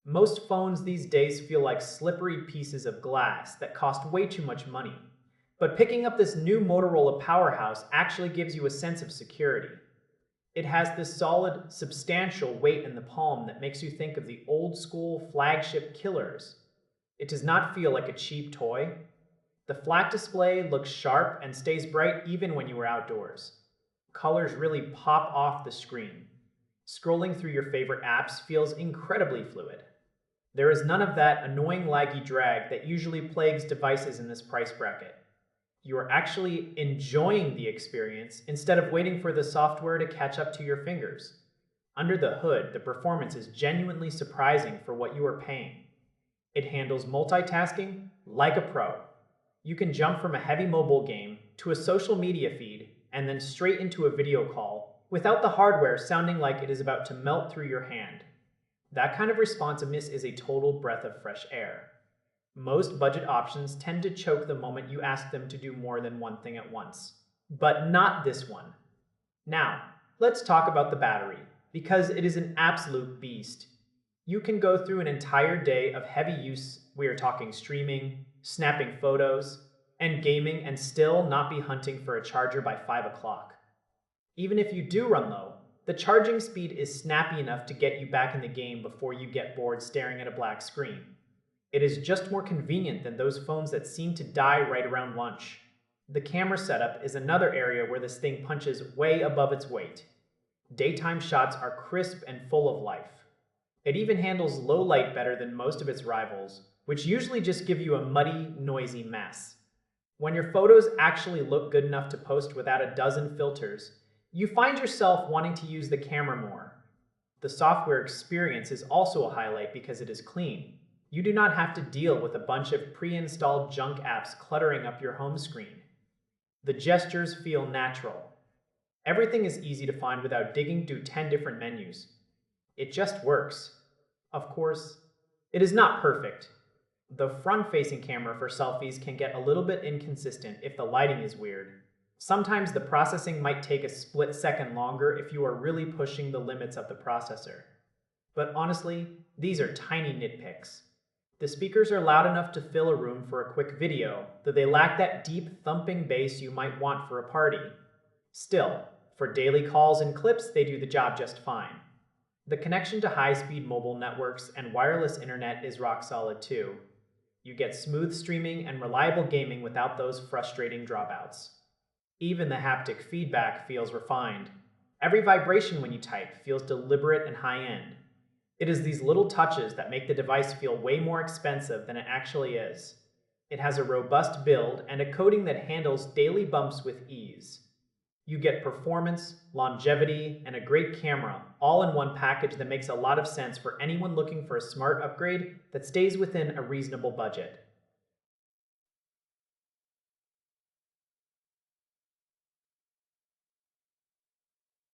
Most phones these days feel like slippery pieces of glass that cost way too much money. But picking up this new Motorola powerhouse actually gives you a sense of security. It has this solid, substantial weight in the palm that makes you think of the old school flagship killers. It does not feel like a cheap toy. The flat display looks sharp and stays bright even when you are outdoors. Colors really pop off the screen. Scrolling through your favorite apps feels incredibly fluid. There is none of that annoying laggy drag that usually plagues devices in this price bracket. You are actually enjoying the experience instead of waiting for the software to catch up to your fingers. Under the hood, the performance is genuinely surprising for what you are paying. It handles multitasking like a pro. You can jump from a heavy mobile game to a social media feed and then straight into a video call without the hardware sounding like it is about to melt through your hand. That kind of responsiveness is a total breath of fresh air. Most budget options tend to choke the moment you ask them to do more than one thing at once. But not this one. Now, let's talk about the battery, because it is an absolute beast. You can go through an entire day of heavy use, we are talking streaming, snapping photos, and gaming, and still not be hunting for a charger by 5 o'clock. Even if you do run low, the charging speed is snappy enough to get you back in the game before you get bored staring at a black screen. It is just more convenient than those phones that seem to die right around lunch. The camera setup is another area where this thing punches way above its weight. Daytime shots are crisp and full of life. It even handles low light better than most of its rivals, which usually just give you a muddy, noisy mess. When your photos actually look good enough to post without a dozen filters, you find yourself wanting to use the camera more. The software experience is also a highlight because it is clean. You do not have to deal with a bunch of pre-installed junk apps cluttering up your home screen. The gestures feel natural. Everything is easy to find without digging through 10 different menus. It just works. Of course, it is not perfect. The front-facing camera for selfies can get a little bit inconsistent if the lighting is weird. Sometimes the processing might take a split second longer if you are really pushing the limits of the processor. But honestly, these are tiny nitpicks. The speakers are loud enough to fill a room for a quick video, though they lack that deep thumping bass you might want for a party. Still, for daily calls and clips, they do the job just fine. The connection to high-speed mobile networks and wireless internet is rock solid too. You get smooth streaming and reliable gaming without those frustrating dropouts. Even the haptic feedback feels refined. Every vibration when you type feels deliberate and high-end. It is these little touches that make the device feel way more expensive than it actually is. It has a robust build and a coating that handles daily bumps with ease. You get performance, longevity, and a great camera, all in one package that makes a lot of sense for anyone looking for a smart upgrade that stays within a reasonable budget.